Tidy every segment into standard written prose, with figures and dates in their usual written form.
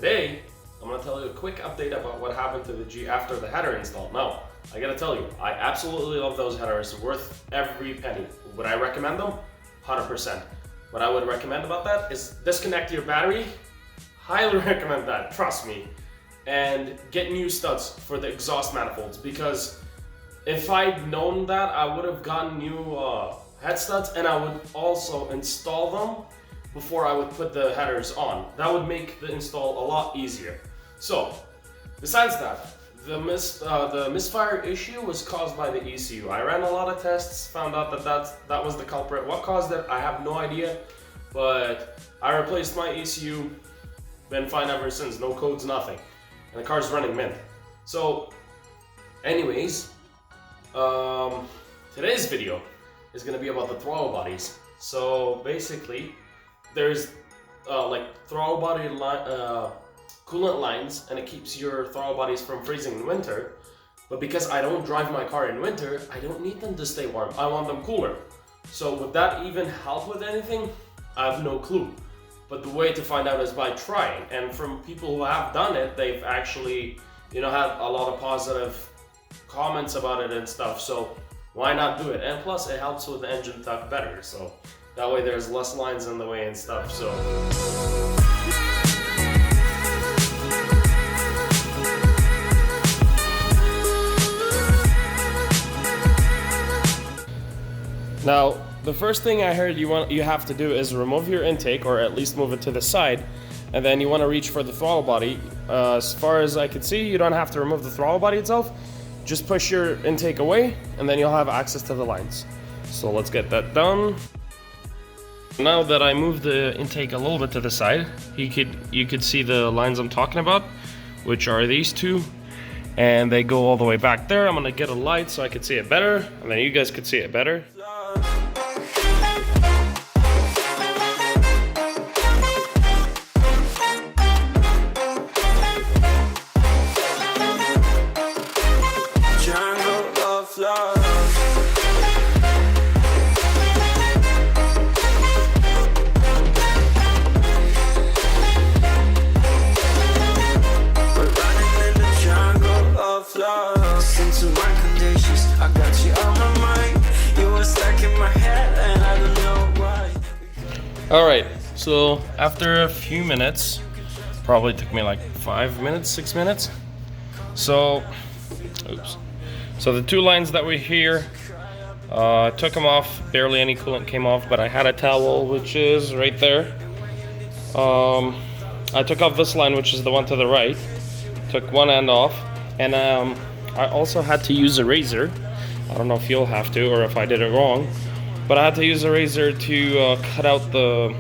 Today, I'm going to tell you a quick update about what happened to the G after the header install. Now, I gotta tell you, I absolutely love those headers, worth every penny. Would I recommend them? 100%. What I would recommend about that is disconnect your battery. Highly recommend that, trust me. And get new studs for the exhaust manifolds, because if I'd known that, I would have gotten new head studs, and I would also install them before I would put the headers on. That would make the install a lot easier. So, besides that, the misfire issue was caused by the ECU. I ran a lot of tests, found out that was the culprit. What caused it, I have no idea, but I replaced my ECU, been fine ever since, no codes, nothing. And the car's running mint. So, anyways, today's video is gonna be about the throttle bodies. So basically, there's like throttle body coolant lines, and it keeps your throttle bodies from freezing in winter. But because I don't drive my car in winter, I don't need them to stay warm. I want them cooler. So would that even help with anything? I have no clue. But the way to find out is by trying. And from people who have done it, they've actually, had a lot of positive comments about it and stuff. So why not do it? And plus, it helps with the engine tuck better. So that way there's less lines in the way and stuff. So. Now, the first thing I heard you have to do is remove your intake, or at least move it to the side, and then you want to reach for the throttle body. As far as I can see, you don't have to remove the throttle body itself. Just push your intake away, and then you'll have access to the lines. So let's get that done. Now that I moved the intake a little bit to the side, you could see the lines I'm talking about, which are these two, and they go all the way back there. I'm gonna get a light so I could see it better, and then you guys could see it better. Alright, so after a few minutes, probably took me like 5 minutes, 6 minutes. So the two lines that were here, took them off, barely any coolant came off, but I had a towel, which is right there. I took off this line, which is the one to the right, took one end off, and I also had to use a razor. I don't know if you'll have to, or if I did it wrong, but I had to use a razor to cut out the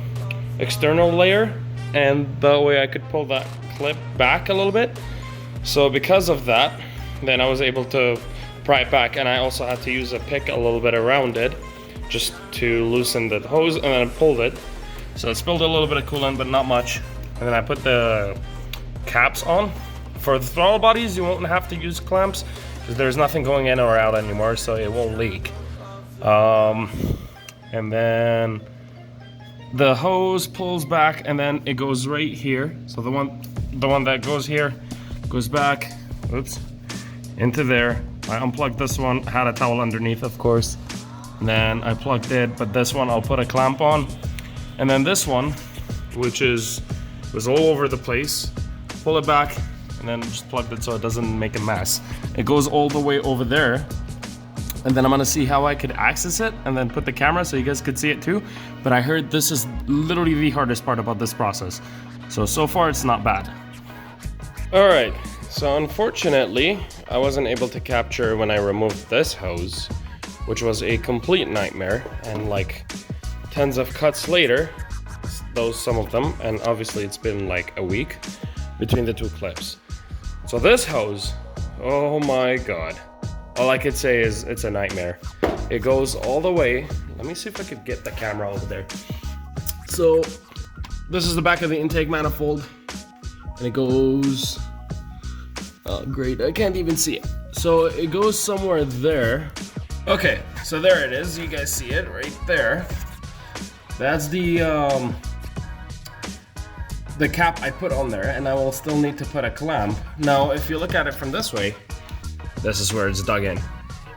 external layer, and that way I could pull that clip back a little bit. So because of that, then I was able to pry it back, and I also had to use a pick a little bit around it just to loosen the hose, and then I pulled it. So it spilled a little bit of coolant, but not much. And then I put the caps on. For the throttle bodies, you won't have to use clamps because there's nothing going in or out anymore, so it won't leak. And then the hose pulls back, and then it goes right here. So the one that goes here goes back, into there. I unplugged this one, had a towel underneath, of course, and then I plugged it. But this one I'll put a clamp on, and then this one, which was all over the place, pull it back, and then just plugged it so it doesn't make a mess. It goes all the way over there. And then I'm gonna see how I could access it and then put the camera so you guys could see it too. But I heard this is literally the hardest part about this process. So far it's not bad. All right, so unfortunately, I wasn't able to capture when I removed this hose, which was a complete nightmare. And like tens of cuts later, some of them, and obviously it's been like a week between the two clips. So this hose, oh my God. All I could say is it's a nightmare. It goes all the way. Let me see if I could get the camera over there. So this is the back of the intake manifold, and it goes, oh great, I can't even see it. So it goes somewhere there. Okay, so there it is. You guys see it right there. That's the the cap I put on there, and I will still need to put a clamp. Now, if you look at it from this way, this is where it's dug in.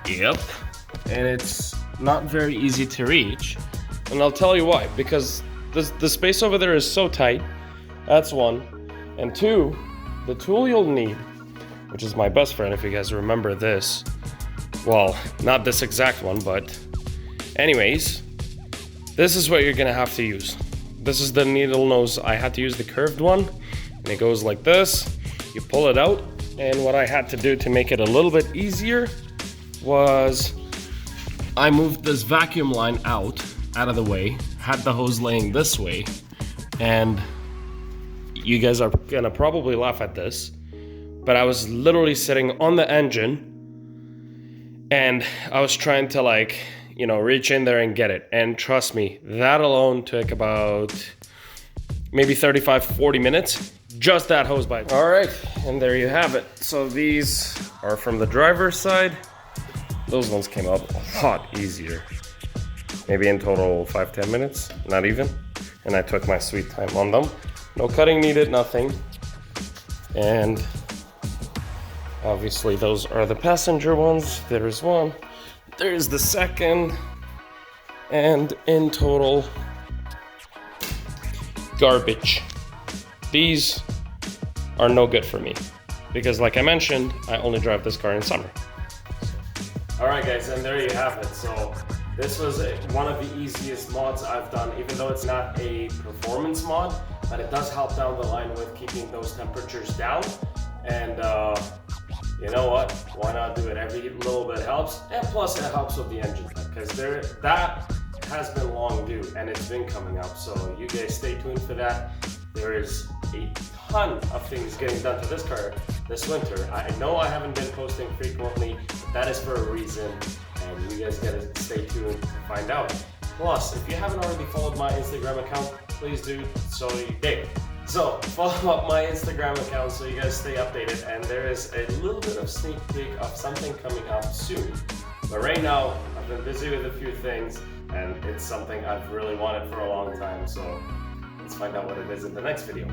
Yep. And it's not very easy to reach. And I'll tell you why, because the space over there is so tight. That's one. And two, the tool you'll need, which is my best friend, if you guys remember this. Well, not this exact one, but anyways, this is what you're gonna have to use. This is the needle nose. I had to use the curved one, and it goes like this. You pull it out, and what I had to do to make it a little bit easier was I moved this vacuum line out of the way, had the hose laying this way, and you guys are gonna probably laugh at this, but I was literally sitting on the engine, and I was trying to, like, you know, reach in there and get it. And trust me, that alone took about maybe 35-40 minutes, just that hose pipe. All right, and there you have it. So these are from the driver's side. Those ones came out a lot easier. Maybe in total 5-10 minutes, not even. And I took my sweet time on them. No cutting needed, nothing. And obviously those are the passenger ones. There's one. There's the second, and in total, garbage. These are no good for me, because like I mentioned, I only drive this car in summer. Alright guys, and there you have it. So this was one of the easiest mods I've done, even though it's not a performance mod, but it does help down the line with keeping those temperatures down. And you know what? Why not do it? Every little bit helps, and plus it helps with the engine, because that has been long due and it's been coming up. So you guys stay tuned for that. There is a ton of things getting done to this car this winter. I know I haven't been posting frequently, but that is for a reason, and you guys gotta stay tuned to find out. Plus, if you haven't already followed my Instagram account, please do so you did. So follow up my Instagram account so you guys stay updated, and there is a little bit of sneak peek of something coming up soon. But right now, I've been busy with a few things, and it's something I've really wanted for a long time, so let's find out what it is in the next video.